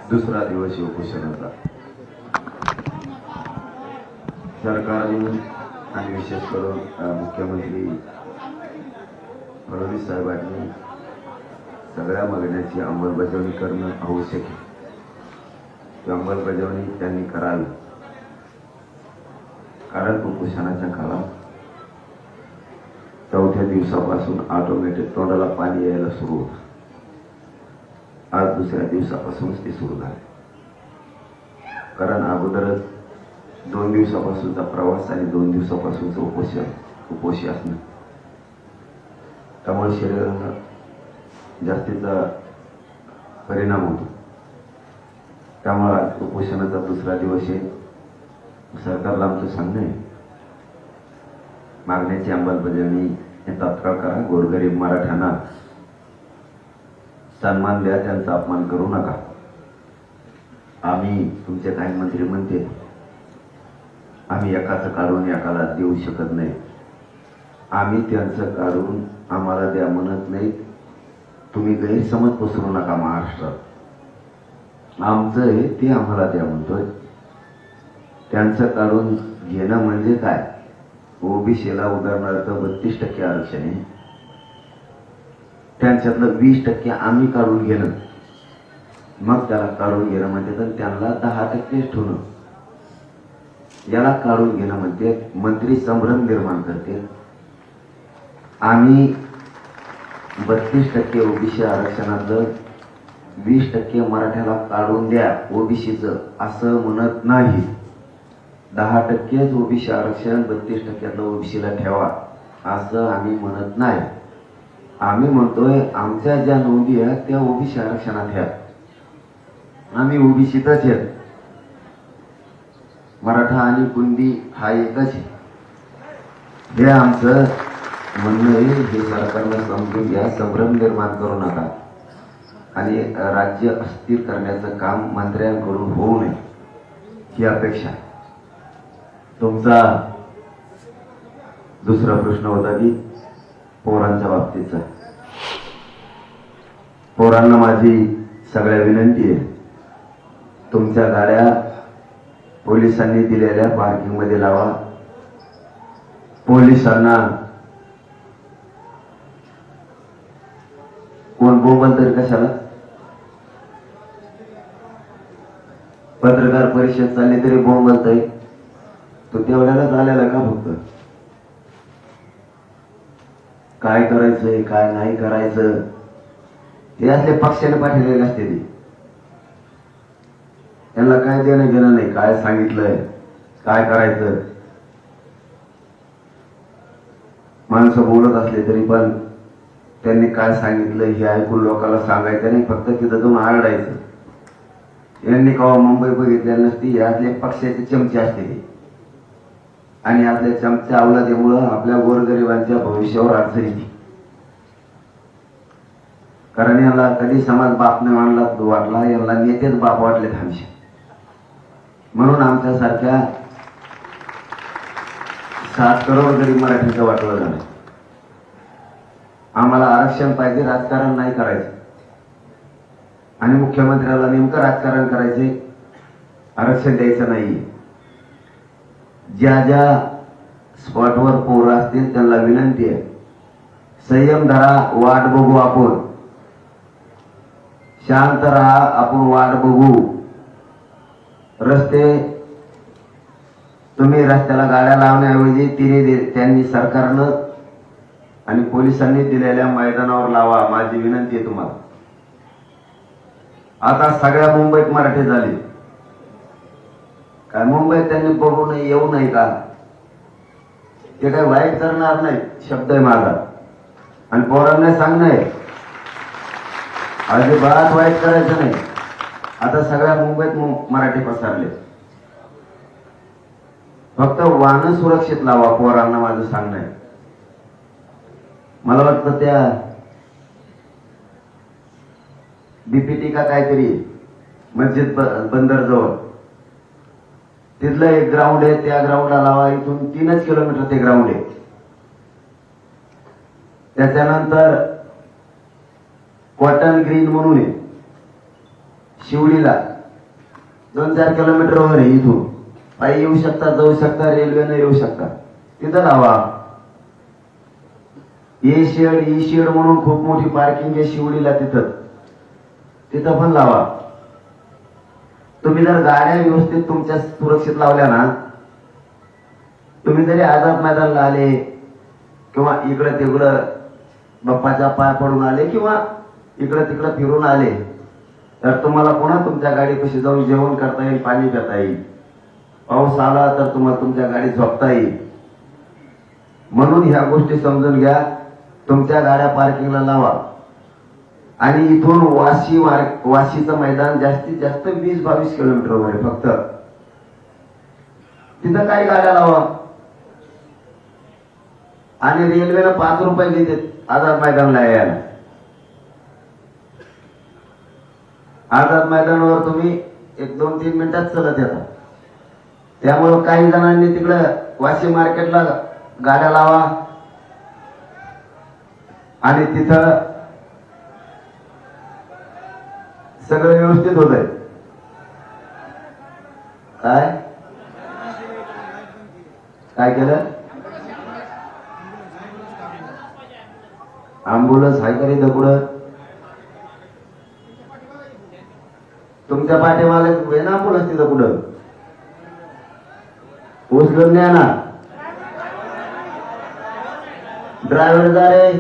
दुसरा दिवस उपोषणाचा सरकारने आणि विशेष करून मुख्यमंत्री फडणवीस साहेबांनी सगळ्या मागण्यांची अंमलबजावणी करणं आवश्यक आहे. ती अंमलबजावणी त्यांनी करावी, कारण उपोषणाच्या काळात चौथ्या दिवसापासून ऑटोमॅटिक तोंडाला पाणी यायला सुरू होतं. आज दुसऱ्या दिवसापासूनच ते सुरू झाले, कारण अगोदरच 2 दिवसापासूनचा प्रवास आणि 2 दिवसापासूनचं उपोषी असणं, त्यामुळे शरीराला जास्तीचा परिणाम होतो. त्यामुळे आज उपोषणाचा दुसरा दिवस आहे. सरकारला आमचं सांगणं आहे, मागण्याची अंमलबजावणी तात्काळ करा. गोरगरीब मराठ्यांना सन्मान द्या, त्यांचा अपमान करू नका. आम्ही तुमचे काही मंत्री म्हणते आम्ही एकाचं काढून एकाला देऊ शकत नाही. आम्ही त्यांचं काढून आम्हाला द्या म्हणत नाही. तुम्ही गैरसमज पसरू नका. महाराष्ट्रात आमचं आहे ते आम्हाला द्या म्हणतोय. त्यांचं काढून घेणं म्हणजे काय? ओबीसीला उदाहरणार्थ 32% आरक्षण आहे, त्यांच्यातलं 20% आम्ही काढून घेणं, मग त्याला काढून घेणं म्हणते. तर त्यांना 10% ठेवणं, याला काढून घेणं म्हणते. मंत्री संभ्रम निर्माण करते. आम्ही 32% ओबीसी आरक्षणातलं 20% मराठ्याला काढून द्या ओबीसीचं असं म्हणत नाही. 10%च ओबीसी आरक्षण 32%तलं ओबीसीला ठेवा असं आम्ही म्हणत नाही. आम्ही म्हणतोय आमच्या ज्या नोंदी आहेत त्या ओबीसी आरक्षणात ठेवा. आम्ही ओबीसीतच आहेत. मराठा आणि कुणबी हा एकच आहे, हे आमचं म्हणणं आहे. हे सरकारनं समजून घ्या, संभ्रम निर्माण करू नका आणि राज्य अस्थिर करण्याचं काम मंत्र्यांकडून होऊ नये ही अपेक्षा. तुमचा दुसरा प्रश्न होता की पोरांच्या बाबतीचा. पोरांना माझी सगळ्या विनंती आहे, तुमच्या गाड्या पोलिसांनी दिलेल्या पार्किंग मध्ये लावा. पोलिसांना कोण बोंबल तरी कशाला? पत्रकार परिषद चालली तरी बोंबलतय. तो तेवढ्यालाच आलेला का? फक्त काय करायचंय काय नाही करायचं ते असले पक्षाने पाठवलेले असते. ते त्यांना काय देणं घेणं नाही, काय सांगितलंय काय करायचं. माणसं बोलत असले तरी पण त्यांनी काय सांगितलं हे ऐकून लोकांना सांगायचं नाही, फक्त तिथं जाऊन आरडायचं. यांनी केव्हा मुंबई बघितलेली नसती. यातले पक्षाचे चमचे असते ते, आणि यातल्या चमच्या अवलादीमुळं आपल्या गोरगरिबांच्या भविष्यावर अडचण येते. कारण याला कधी समाज बाप नाही मानला वाटला, याला नेतेच बाप वाटले हमेशा. म्हणून आमच्यासारख्या 7 करोड गरीब मराठीचं वाटलं झालं. आम्हाला आरक्षण पाहिजे, राजकारण नाही करायचं. आणि मुख्यमंत्र्याला नेमकं राजकारण करायचे, आरक्षण द्यायचं नाही. ज्या ज्या स्पॉटवर पोरं असतील त्यांना विनंती आहे, संयम धरा, वाट बघू आपण. शांत राहा, आपण वाट बघू. रस्ते तुम्ही रस्त्याला गाड्या लावण्याऐवजी त्यांनी सरकारनं आणि पोलिसांनी दिलेल्या मैदानावर लावा. माझी विनंती आहे तुम्हाला. आता सगळ्या मुंबईत मराठी झाले. काय मुंबईत त्यांनी बघू नये येऊ नये का? ते काय वाईट करणार नाही, शब्द आहे माझा. आणि पोरांना सांगणं आहे, अजिबात वाईट करायचं नाही. आता सगळ्या मुंबईत मराठी पसरले. फक्त वाहन सुरक्षित लावा, पोरांना माझं सांगणं आहे. मला वाटतं त्या बीपीटी का काहीतरी मस्जिद बंदर जवळ तिथलं एक ग्राउंड आहे, त्या ग्राउंडला लावा. इथून 3 किलोमीटर ते ग्राउंड आहे. त्याच्यानंतर कॉटन ग्रीन म्हणून आहे, शिवडीला 2-4 किलोमीटरवर आहे इथून. पायी येऊ शकता, जाऊ शकता, रेल्वेनं येऊ शकता. तिथं लावा. ए शेड, ई शेड म्हणून खूप मोठी पार्किंग आहे शिवडीला, तिथं पण लावा. तुम्ही जर गाड्या व्यवस्थित तुमच्या सुरक्षित लावल्या ना, तुम्ही जरी आझाद मैदानाला आले किंवा इकडं तिकडं बाप्पाच्या पाय पडून आले किंवा इकडं तिकडं फिरून आले, तर तुम्हाला पुन्हा तुमच्या गाडीपाशी जाऊन जेवण करता येईल, पाणी पिता येईल. पाऊस आला तर तुम्हाला तुमच्या गाडीत झोपता येईल. म्हणून ह्या गोष्टी समजून घ्या. तुमच्या गाड्या पार्किंगला लावा. आणि इथून वाशीचं मैदान जास्तीत जास्त 20-22 किलोमीटरवर आहे फक्त. तिथं काही गाड्या लावा. आणि रेल्वेनं 5 रुपये घेते आझाद मैदानला यायला. आझाद मैदानावर तुम्ही 1-2-3 मिनिटात चलत येता. त्यामुळं काही जणांनी तिकडं वाशी मार्केटला गाड्या लावा आणि तिथं सगळं व्यवस्थित होत आहे. काय केलं? अँब्युलन्स हाय करी पुढं तुमच्या पाठीमागे आहे ना अँब्युलन्स तिथं पुढं उचलून न्या ना. ड्रायव्हर जा रे.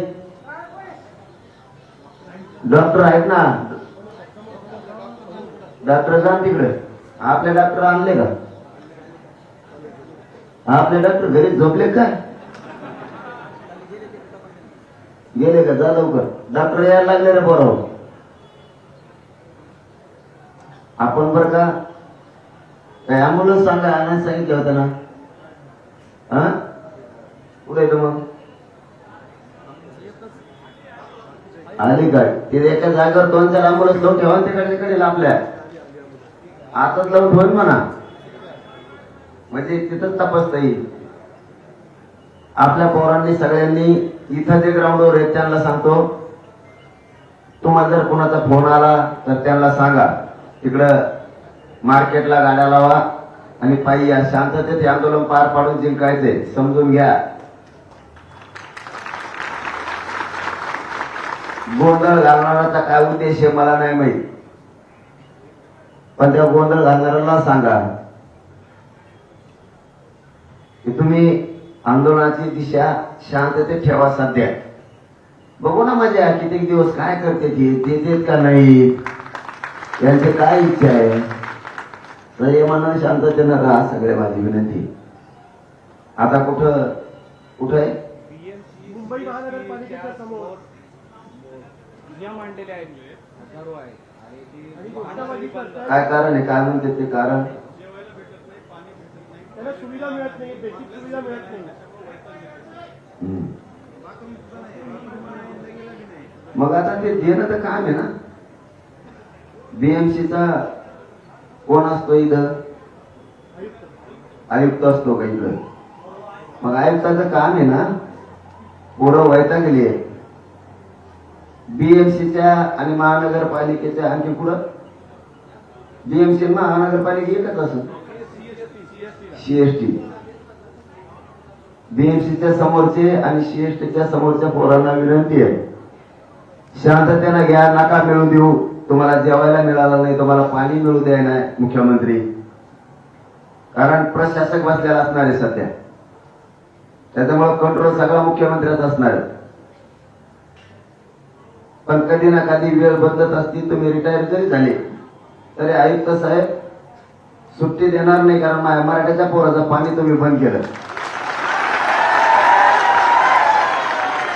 डॉक्टर आहेत ना, डॉक्टर जा तिकडे. आपले डॉक्टर आणले का? आपले डॉक्टर घरी झोपले काय? गेले का? जा लवकर. डॉक्टर यायला लागले रे बरोबर. आपण बरं का काय अँब्युलन्स सांगा आणायला सांगितलं होतं ना. हा कुठे येतो मग? आली काय? तिथे एका जागेवर 2-4 अँब्युलन्स लावून ठेवा. तिकडे आपल्या आताच लावून ठेवून म्हणा, म्हणजे तिथंच तपासता येईल. आपल्या पोरांनी सगळ्यांनी इथं जे ग्राउंडवर आहेत त्यांना सांगतो, तुम्हाला जर कोणाचा फोन आला तर त्यांना सांगा तिकडं मार्केटला गाड्या लावा आणि पायी या. शांततेत आंदोलन पार पाडून जिंकायचे, समजून घ्या. गोंधळ घालणाराचा काय उद्देश आहे मला नाही माहित, पण त्या गोंधळ घालणाऱ्याला सांगा की तुम्ही आंदोलनाची दिशा शांततेत ठेवा. सध्या बघू ना मजा किती दिवस काय करते ती, देतेत का नाही, यांची काय इच्छा आहे. संयमानं शांततेनं राहा. सगळे माझी विनंती. आता कुठं आहे? मुंबई महानगरपालिकेच्या समोर मांडलेले आहेत. काय कारण आहे? काय म्हणते ते कारण? त्याला सुविधा मिळत नाही, बेसिक सुविधा मिळत नाही. मग आता ते देणं तर काम आहे ना. बीएमसीचा कोण असतो इथं? आयुक्त असतो का इथं? मग आयुक्ताचं काम आहे ना. पोरं वैतागली आहे. बीएमसीच्या आणि महानगरपालिकेच्या आणखी पुढं बीएमसी महानगरपालिका एकच असं सीएसटी. बीएमसीच्या समोरचे आणि सीएसटीच्या समोरच्या पोरांना विनंती आहे, शांततेनं घ्या. नका मिळू देऊ. तुम्हाला जेवायला मिळालं नाही, तुम्हाला पाणी मिळू द्याय नाही मुख्यमंत्री, कारण प्रशासक बसलेला असणार आहे सध्या. त्याच्यामुळे कंट्रोल सगळा मुख्यमंत्र्याचा असणार आहे. पण कधी ना कधी वेळ बदलत असती. तुम्ही रिटायर जरी झाले तरी आयुक्त साहेब सुट्टी देणार नाही, कारण मराठ्याच्या पोराचं पाणी तुम्ही बंद केलं.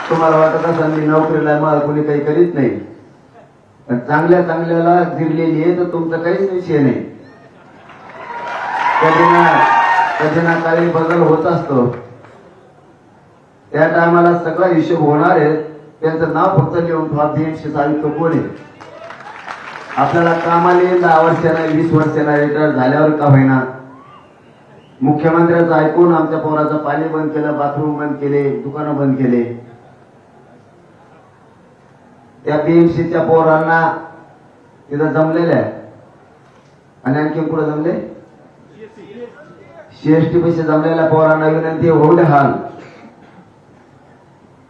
तुम्हाला वाटत असं मी नोकरीला मला कोणी काही करीत नाही, पण चांगल्याला जिरलेली आहे तर तुमचा काहीच विषय नाही. कधी ना काही बदल होत असतो. त्या टायमाला सगळा हिशोब होणार आहे. त्यांचं नाव फक्त लिहून ठेवा. बीएमसीचा आयुक्त कोण आहे? आपल्याला कामाला 10 वर्षांना 20 वर्षांना रिटायर झाल्यावर का होईना. मुख्यमंत्र्यांचं ऐकून आमच्या पोराचं पाणी बंद केलं, बाथरूम बंद केले, दुकानं बंद केले. त्या बीएमसीच्या पोरांना तिथं जमलेल्या आणि आणखी पुढे जमले सीएसटी पैसे जमलेल्या पोरांना विनंती होऊ द्या हाल.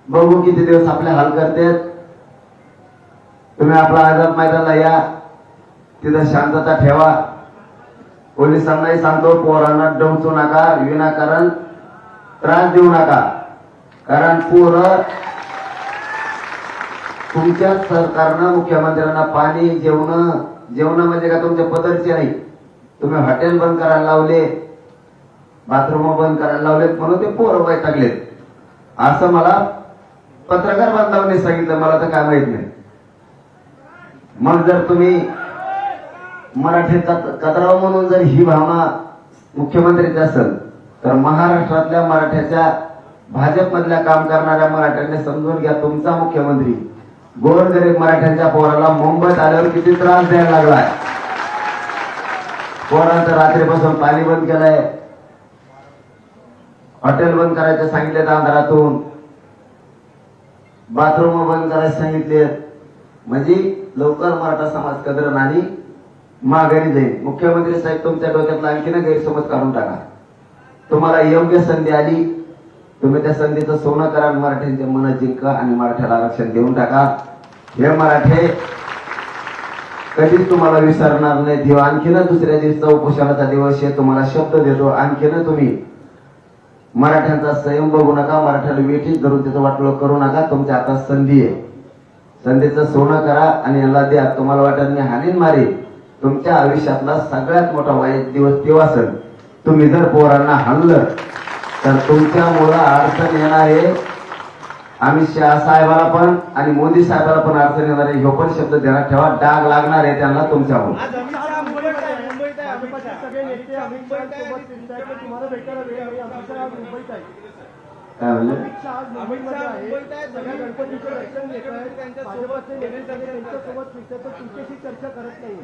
बघू किती दिवस आपले हाल करतात. तुम्ही आपला आझाद मैदानाला या, तिथं शांतता ठेवा. पोलिसांनाही सांगतो पोरांना डवचू नका, विनाकारण त्रास देऊ नका. कारण पोरं तुमच्याच सरकारनं मुख्यमंत्र्यांना पाणी जेवण म्हणजे का तुमच्या पदरचे नाही. तुम्ही हॉटेल बंद करायला लावले, बाथरूम बंद करायला लावलेत म्हणून ते पोरं वैतागलेत असं मला पत्रकार बांधवांनी सांगितलं. मला तर काय माहित नाही. मग जर तुम्ही मराठी कचराव म्हणून जर ही भावना मुख्यमंत्र्याची असेल तर महाराष्ट्रातल्या मराठ्याच्या भाजपमधल्या काम करणाऱ्या मराठ्यांनी समजून घ्या. तुमचा मुख्यमंत्री गोरगरीब मराठ्यांच्या पोराला मुंबईत आल्यावर किती त्रास द्यायला लागलाय. पोरांचं रात्रीपासून पाणी बंद केलंय, हॉटेल बंद करायचे सांगितले अंधारातून, बाथरूम बंद करायचे सांगितले. म्हणजे लवकर मराठा समाज कदर आणि माघारी जाईल. मुख्यमंत्री साहेब तुमच्या डोक्यातला आणखीन गैरसमज काढून टाका. तुम्हाला योग्य संधी आली, तुम्ही त्या संधीचं सोनं करा, मराठ्यांच्या मन जिंका आणि मराठ्याला आरक्षण देऊन टाका. हे मराठे कधीच तुम्हाला विसरणार नाही. देव आणखीन दुसऱ्या दिवसचा उपोषणाचा दिवस आहे, तुम्हाला शब्द देतो. आणखीन तुम्ही मराठ्यांचा संयम बघू नका, मराठ्याला वेठीत धरून त्याचं वाटोळं करू नका. तुमच्या हातात संधी आहे, संधीचं सोनं करा आणि याला द्या. तुम्हाला वाटत मी हानीन मारे, तुमच्या आयुष्यातला सगळ्यात मोठा वाईट दिवस तेव्हा असेल तुम्ही जर पोरांना हाणलं तर तुमच्यामुळं अडचण येणार आहे. अमित शहा साहेबाला पण आणि मोदी साहेबाला पण अडचण येणार आहे. ह्यो पण शब्द ध्यानात ठेवा. डाग लागणार आहे त्यांना तुमच्यामुळे. आज अमित शहा मुंबईत आहे. भाजपचे सगळे नेते अमित शहा सोबत फिरतायत, पण तुम्हाला भेटायला वेळ नाही. अमित शहा आज मुंबईत आहे. काय म्हणलं? अमित शहा आज मुंबईमध्ये आहे. सगळ्या गणपतीचं दर्शन घेत आहेत. भाजपचे नेते सगळे त्यांच्यासोबत फिरतात, तर तुमच्याशी चर्चा करत नाही.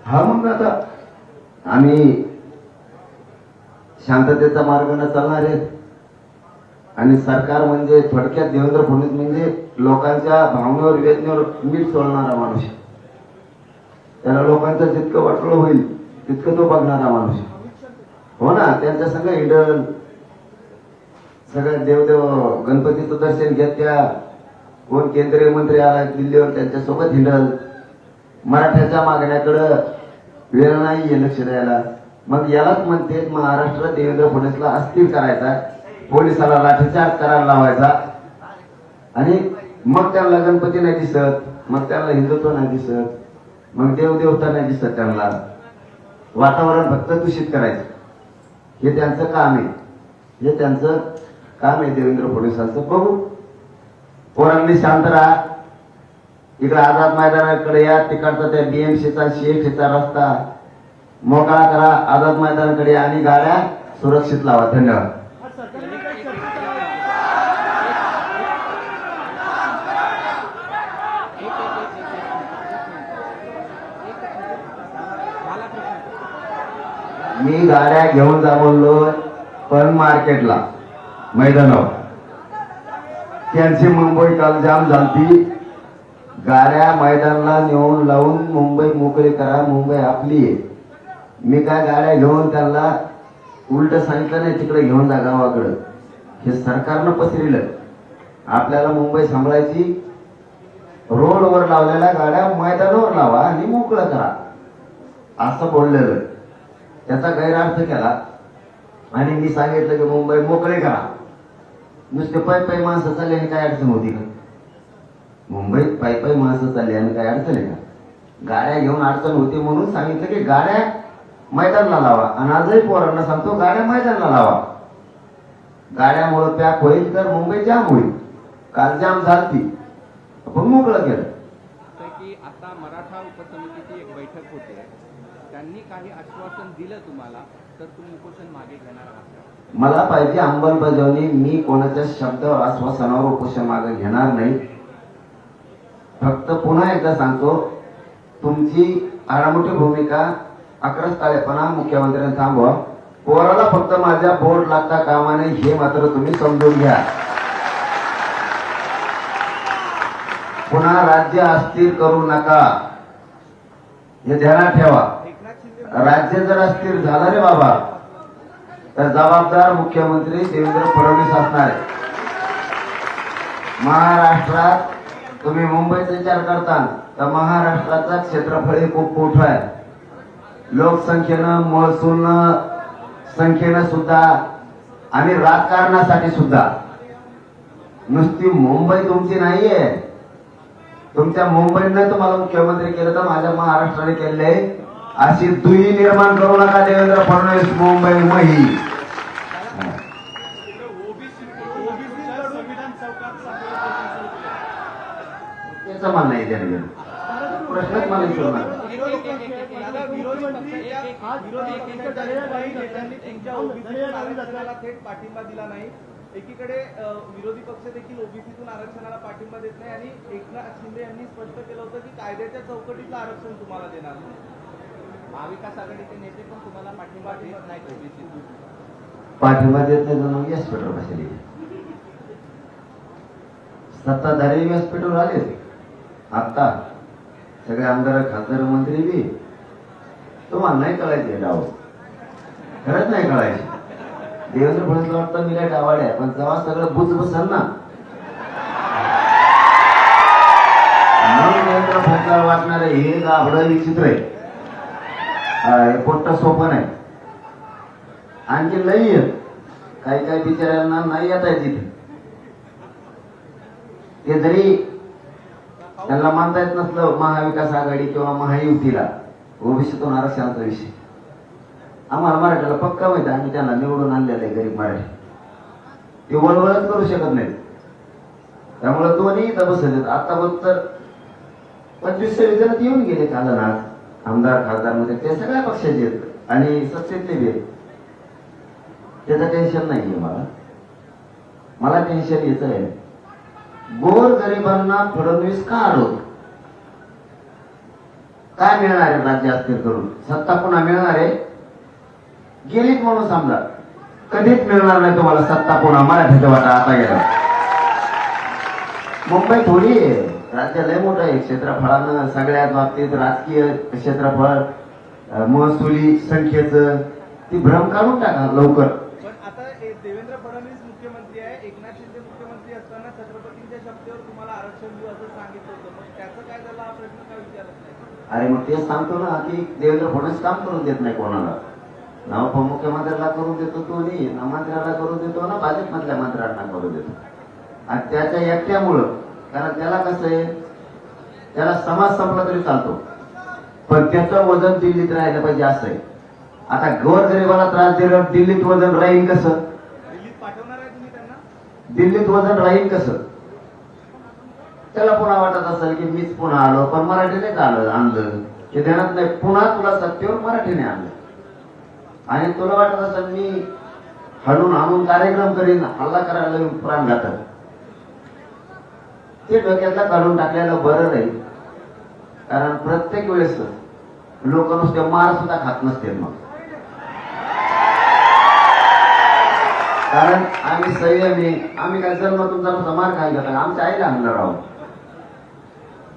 हा मग आता आम्ही शांततेचा मार्ग न चालणार आहेत. आणि सरकार म्हणजे थोडक्यात देवेंद्र फडणवीस म्हणजे लोकांच्या भावनेवर वेदनेवर मीठ सोडणारा माणूस. त्याला लोकांचं जितकं वाटलं होईल तितकं तो बघणारा माणूस. हो ना, त्यांच्या संग हिंडल सगळ्या देवदेव गणपतीचं दर्शन घेत, त्या कोण केंद्रीय मंत्री आला दिल्लीवर त्यांच्यासोबत हिंडल. मराठ्याच्या मागण्याकडं वेळ नाही लक्ष द्यायला. मग यालाच म्हणते महाराष्ट्र देवेंद्र फडणवीसला अस्थिर करायचा, पोलिसाला लाठीचार्ज करायला लावायचा. आणि मग त्यांना गणपती नाही दिसत, मग त्यांना हिंदुत्व नाही दिसत, मग देवदेवता नाही दिसत. त्यांना वातावरण फक्त दूषित करायचं हे त्यांचं काम आहे. हे त्यांचं काम आहे देवेंद्र फडणवीसांचं. बघू, पोरांनी शांत राहा. इकडे आझाद मैदानाकडे या, तिकडचा त्या बीएमसीचा सीएसटीचा रस्ता मोकळा करा आझाद मैदानाकडे आणि गाड्या सुरक्षित लावा. धन्यवाद. आज सरकारने काही चर्चा मी गाड्या घेऊन जा बोललो, पण मार्केटला मैदानावर त्यांची मुंबई काल जाम झालती. गाड्या मैदानाला नेऊन लावून मुंबई मोकळी करा, मुंबई आपली आहे. मी काय गाड्या घेऊन त्यांना उलट सांगितलं नाही तिकडे घेऊन जा गावाकडं. हे सरकारनं पसरिलं. आपल्याला मुंबई सांभाळायची, रोडवर लावलेल्या गाड्या मैदानावर लावा आणि मोकळं करा असं बोललेलं. त्याचा गैरअर्थ केला आणि मी सांगितलं की मुंबई मोकळे करा. नुसते पायी माणसं चालल्याने काय अडचण होती का? मुंबईत पायी माणसं चालल्याने काय अडचण आहे का? गाड्या घेऊन अडचण होती म्हणून सांगितलं की गाड्या मैदानाला लावा. आणि आजही पोरांना सांगतो गाड्या मैदानाला लावा. गाड्यामुळे पॅक होईल तर मुंबई जाम होईल. काल जाम झाली, आपण मोकळं केलं. की आता मराठा उपसमितीची एक बैठक होते, त्यांनी काही आश्वासन दिलं तुम्हाला, तर तुम्ही उपोषण मागे घेणार आहात? मला पाहिजे अंमलबजावणी. मी कोणाच्या शब्दावर आश्वासनावर उपोषण मागे घेणार नाही. फक्त पुन्हा एकदा सांगतो, तुमची आडामोठी भूमिका अक्रस्ताळेपणा मुख्यमंत्र्यांनी थांबवा. पोराला फक्त माझ्या बोर्ड लागता कामा नये हे मात्र तुम्ही समजून घ्या. पुन्हा राज्य अस्थिर करू नका हे ध्यानात ठेवा. राज्य जर अस्थिर झालं रे बाबा तर जबाबदार मुख्यमंत्री देवेंद्र फडणवीस असणार आहे. महाराष्ट्रात तुम्ही मुंबईचा विचार करता तर महाराष्ट्राचा क्षेत्रफळ हे खूप मोठं आहे. लोकसंख्येनं, महसूलनं, संख्येनं सुद्धा आणि राजकारणासाठी सुद्धा. नुसती मुंबई तुमची नाहीये. तुमच्या मुंबईनं तुम्हाला मुख्यमंत्री केलं तर माझ्या महाराष्ट्राने केले. अशी दुई निर्माण करू नका देवेंद्र फडणवीस. मुंबई मही त्याचं म्हणणं आहे. त्याने प्रश्नच मला विचारणार. दादा, विरोधी मंत्री आज विरोधी पक्षाच्या काही नेत्यांनी तुमच्या ओबीसी आरक्षणाला थेट पाठिंबा दिला नाही. एकीकडे विरोधी पक्ष देखील ओबीसीतून आरक्षणाला पाठिंबा देत नाही आणि एकनाथ शिंदे यांनी स्पष्ट केलं होतं की कायद्याच्या चौकटीतलं आरक्षण तुम्हाला देणार नाही. महाविकास आघाडीचे नेते पण तुम्हाला पाठिंबा देत नाहीत ओबीसीतून. पाठिंबा देत नाही म्हणून व्यासपीठावर बसले. सत्ताधारी व्यासपीठावर आले. आता सगळे आमदार, खासदार, मंत्री बी. तुम्हाला नाही कळायचे डाव. खरंच नाही कळायचे. देवेंद्र फडणवीसला वाटतं मी काय डावाड आहे, पण जेव्हा सगळं बुज बसल ना मग देवेंद्र फडणवीसला वाटणार आहे हे गाभडं विचित्र आहे. हे पोट्ट सोपं नाही. आणखी लई आहे. काही काही बिचाऱ्यांना नाही येत आहे तिथे. ते जरी त्यांना मानता येत नसलं महाविकास आघाडी किंवा महायुतीला ओबीसीतून आरक्षणाचा विषय, आम्हाला मराठ्याला पक्का माहिती. आम्ही त्यांना निवडून आणलेलं आहे गरीब मराठी. ते वळवळच करू शकत नाहीत. त्यामुळे दोन्ही इथं बसत. आता बघ तर 25 जण येऊन गेले काल आज आमदार, खासदार मध्ये. ते सगळ्या पक्षाचे आहेत आणि सत्तेतले बी आहेत. त्याचं टेन्शन नाहीये मला. मला टेन्शन याचं आहे गोर गरिबांना फडणवीस का आलो. काय मिळणार आहे राज्य अस्थिर करून? सत्ता पुन्हा मिळणार आहे? गेलीच म्हणून समजा. कधीच मिळणार नाही तुम्हाला सत्ता पुन्हा. मराठीचा वाटा आता गेला. मुंबई थोडी आहे. राज्य लय मोठं आहे क्षेत्रफळानं. सगळ्याच बाबतीत राजकीय क्षेत्रफळ, महसुली संख्येचं ती भ्रम काढून टाका लवकर. पण आता देवेंद्र फडणवीस मुख्यमंत्री आहे, एकनाथ शिंदे मुख्यमंत्री असताना छत्रपतींच्या शब्दावर तुम्हाला आरक्षण देऊ असं सांगितलं होतं. मग त्याचं काय झालं हा प्रश्न काय विचारत नाही? अरे मग तेच सांगतो ना की देवेंद्र फडणवीस काम करून देत नाही कोणाला. ना उपमुख्यमंत्र्याला करून देतो तो नाही, ना मंत्र्याला करून देतो, ना भाजपमधल्या मंत्र्यांना करून देतो. आणि त्याच्या एकट्यामुळं, कारण त्याला कसं आहे, त्याला समाज संपला तरी चालतो पण त्याचं वजन दिल्लीत राहिलं पाहिजे असं आहे. आता गोरगरिबाला त्रास दिला दिल्लीत वजन राहील कसं? दिल्लीत पाठवणार आहे तुम्ही त्यांना? दिल्लीत वजन राहील कसं? त्याला पुन्हा वाटत असेल की मीच पुन्हा आलो पण मराठीनेच आणलं. हे ध्यानात नाही. पुन्हा तुला सत्तेवर मराठीने आणलं आणि तुला वाटत असेल मी हडून आणून कार्यक्रम करीन, हल्ला करायला प्राण घातक. ते डोक्यातला काढून टाकलेलं बरं नाही. कारण प्रत्येक वेळेस लोक नुसते मार सुद्धा खात नसते. मग कारण आम्ही संयमी, आम्ही काय जन्म तुमचा नुसता मार खाय घेता. आमच्या आईला आणलं राहू.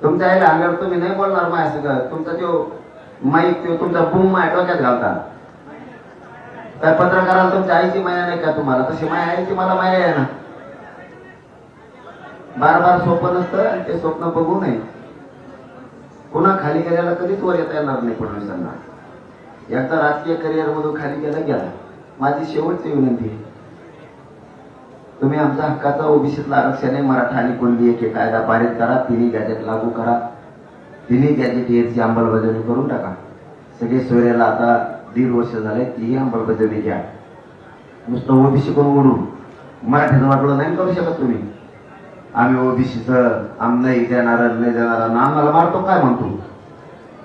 तुमच्या आईला आणल्यावर तुम्ही नाही बोलणार माझ्या सगळं. तुमचा तो माईक, तो तुमचा बूम माझ्या डोक्यात घालता. काय पत्रकाराला तुमच्या आईची माया नाही का तुम्हाला? तशी माझ्या आईची मला माया आहे ना. बार बार स्वप्न नसतं आणि ते स्वप्न बघू नये. पुन्हा खाली गेल्याला कधीच वर येता येणार नाही फडणवीसांना. एकदा राजकीय करिअर मधून खाली गेला. माझी शेवटची विनंती आहे, तुम्ही आमच्या हक्काचा ओबीसीतला आरक्षण आहे, मराठा आणि कुणबी एक कायदा पारित करा. तिन्ही गॅजेट लागू करा. तिन्ही गॅजेट याची अंमलबजावणी करून टाका. सगळे सोयऱ्याला आता 1.5 वर्ष झाले. तीही अंमलबजावणी घ्या. नुसतं ओबीसी करून ओढून मराठ्याचं वाटलं नाही करू शकत तुम्ही. आम्ही ओबीसीचं आम नाही देणार नाही देणार ना आम्हाला मारतो काय म्हणतो.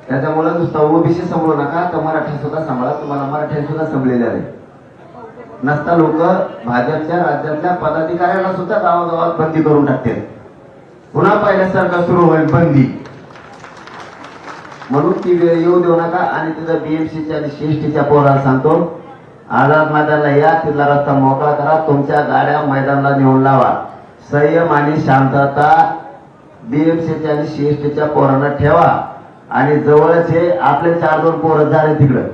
त्याच्यामुळे नुसतं ओबीसी सांभाळू नका तर मराठा सुद्धा सांभाळा. तुम्हाला मराठ्या सुद्धा संपलेले आहे. नसता लोक भाजपच्या राज्यातल्या पदाधिकाऱ्याला सुद्धा गावागावात बंदी करून टाकते. पुन्हा पहिल्यासारखं सुरू होईल बंदी. म्हणून ती वेळ येऊ देऊ नका. आणि तिथं बीएमसीच्या आणि सीएसटीच्या पोराला सांगतो, आझाद मैदानाला या, तिथला रस्ता मोकळा करा. तुमच्या गाड्या मैदानाला नेऊन लावा. संयम आणि शांतता बीएमसीच्या आणि सीएसटीच्या पोरांना ठेवा. आणि जवळच हे आपले 4-2 पोरं झाले तिकडं,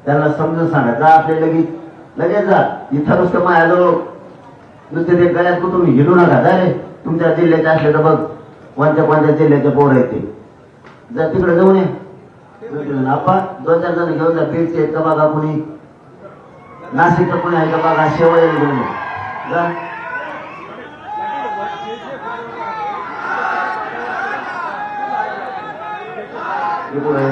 त्यांना समजून सांगा, जा आपले लगेच जा. इथं नुसतं माझ्याजवळ नुसते ते गळ्यात कुठून हिडू नका. जा रे, तुमच्या जिल्ह्याचे असले तर बघ, कोणत्या जिल्ह्याचे पोरं आहेत ते, जा तिकडे जाऊन ये. आपण 2-4 जण घेऊन जा. बीडचे आहेत का बघा, कुणी नाशिकचं कोणी आहे का बघा, शेवळे घेऊन ये. जा. इकडे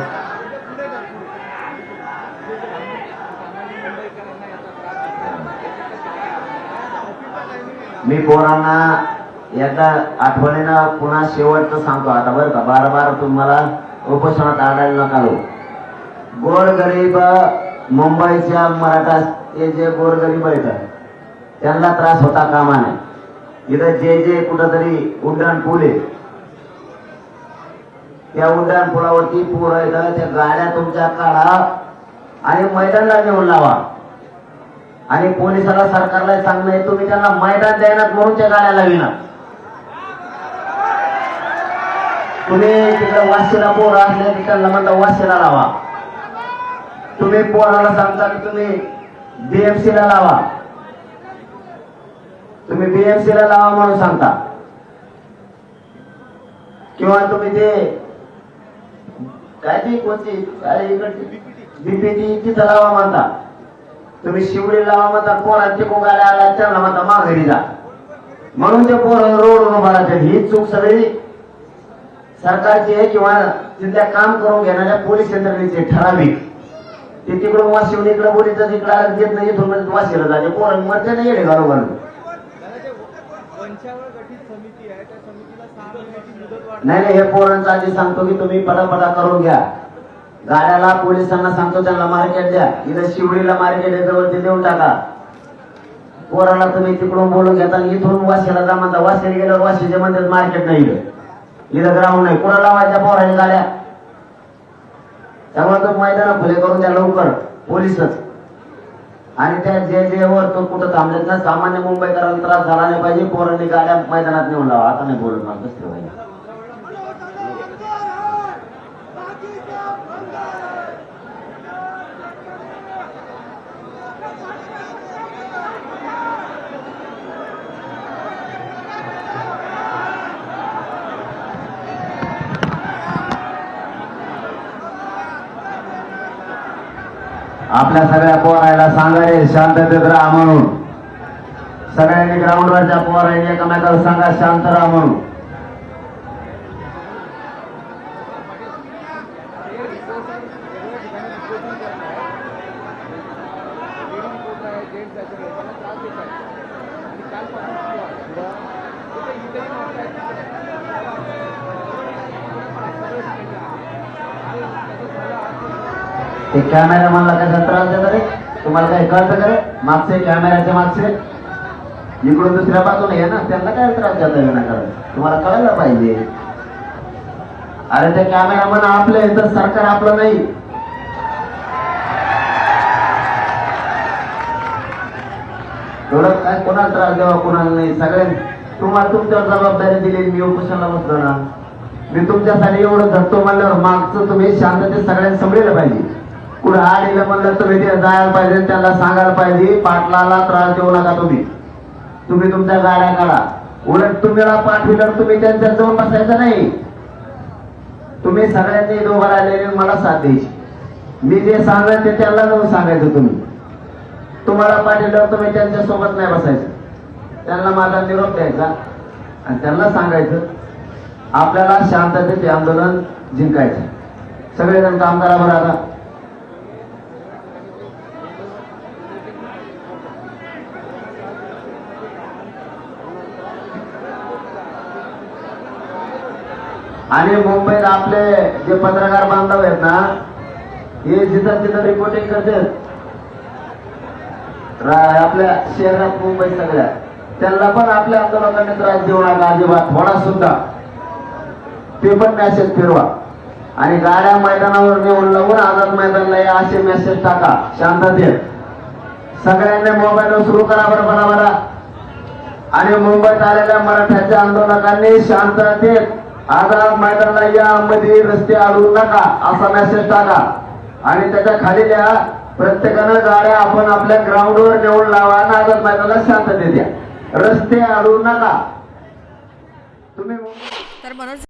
मी पोरांना एकदा आठवणीनं पुन्हा शेवटचं सांगतो आता बरं का, बार तुम्हाला उपोषणात आढळायला नका लो. गोरगरीब मुंबईच्या मराठा ते जे गोरगरीब आहेत त्यांना त्रास होता कामा नाही. इथं जे कुठंतरी उड्डाण पूल आहे, त्या उड्डाण पुलावरती पूर येतं, त्या गाड्या तुमच्या काढा आणि मैदानला नेऊन लावा. आणि पोलिसाला सरकारला सांगणं, तुम्ही त्यांना मैदान द्यायनात म्हणून त्या गाड्या लाविनात. तुम्ही तिकडे वाशीला पोरं असले की त्यांना म्हणता वाशीला लावा. तुम्ही पोराला सांगता की तुम्ही BMC ला लावा, तुम्ही BMC ला लावा म्हणून सांगता. किंवा तुम्ही ते काय ती कोणती इकडची BPT तिथं लावा म्हणता. तुम्ही शिवडी लावा म्हणता, पोरात तिकून गाड्या आला त्यांना म्हणता माघारी जा, म्हणून ते पोर रोड उभा राहतात. ही चूक सगळी सरकारची आहे किंवा तिथल्या काम करून घेणाऱ्या पोलीस यंत्रणेचे ठराविक. ते तिकडून वाशिवून इकडे बोलीचं तिकडं देत नाही, इथून वाशीला जाते. पोरं मरते नाही येणे घालून पंचावर गठीत समिती आहे, त्या समितीला 6 महिन्याची मुदत वाढ. नाही, हे पोरांचं आधी सांगतो की तुम्ही पटापटा करून घ्या. गाड्याला पोलिसांना सांगतो त्यांना मार्केट द्या. इथं शिवडीला मार्केट आहे, जवळ ते देऊन टाका. पोराला तुम्ही तिकडून बोलून घेता आणि इथून वाशीला जा म्हणता. वाशीला गेल्यावर वाशीचे म्हणतात मार्केट नाही, इथं ग्राउंड नाही. कोणाला लावायच्या पोराने गाड्या? त्यामुळे तो मैदान खुले करून द्या लवकर पोलिसच. आणि त्या जे वर तो कुठं थांबलेत ना, सामान्य मुंबईकरांना त्रास झाला नाही पाहिजे. पोरांनी गाड्या मैदानात नेऊन लावा. आता नाही बोलत मला कसं पाहिजे. आपल्या सगळ्या पोरायला सांगा रे शांततेत राहा म्हणून. सगळ्यांनी ग्राउंडवरच्या पोरांनी एकमेकाला सांगा शांत राहा म्हणून. ते कॅमेरामॅनला कसा त्रास देतात रे? तुम्हाला काही कळतं का रे? मागचे कॅमेऱ्याच्या मागचे इकडून दुसऱ्या बाजूने आहे ना, त्यांना काय त्रास देता येणार? तुम्हाला कळायला पाहिजे. अरे ते कॅमेरामॅन आपले तर सरकार आपलं नाही. एवढं काय कोणाला त्रास द्यावा कोणाला नाही, सगळे तुम्हाला तुमच्यावर जबाबदारी दिली. मी उपोषणाला बसलो ना, मी तुमच्यासाठी एवढं झटतो म्हणल्यावर मागचं तुम्ही शांततेत सगळ्यांनी समजलं पाहिजे. कुठं आलेलं म्हणलं तुम्ही ते जायला पाहिजे, त्यांना सांगायला पाहिजे पाटलाला त्रास देऊ नका. तुम्ही तुमच्या गाड्या काढा. उलट तुम्हाला पाठविलं तुम्ही त्यांच्या जवळ बसायचं नाही. तुम्ही सगळ्यांनी दोघं राहिलेले मला साथ द्यायची. मी जे सांगेल ते त्यांना जाऊन सांगायचं. तुम्हाला पाठविल्यावर तुम्ही त्यांच्या सोबत नाही बसायचं. त्यांना माझा निरोप द्यायचा आणि त्यांना सांगायचं आपल्याला शांततेचे आंदोलन जिंकायचं. सगळेजण काम करा बरं. आता आणि मुंबईत आपले जे पत्रकार बांधव आहेत ना, हे जिथं तिथं रिपोर्टिंग करतात आपल्या शहरात मुंबईत सगळ्या, त्यांना पण आपल्या आंदोलकांनी त्रास देऊ नका अजिबात, थोडा सुद्धा. ते पण मेसेज फिरवा आणि गाड्या मैदानावर नेऊन लावून आझाद मैदानला या असे मेसेज टाका शांततेत. सगळ्यांनी मोबाईलवर सुरू करा बरं बरा. आणि मुंबईत आलेल्या मराठ्याच्या आंदोलकांनी शांततेत आझाद मैदानाला या मध्ये रस्ते अडवू नका असा मेसेज टाका आणि त्याच्या खाली द्या प्रत्येकानं गाड्या आपण आपल्या ग्राउंडवर नेऊन लावा आणि आझाद मैदानाला शांतते द्या. रस्ते अडवू नका तुम्ही. तर मनोज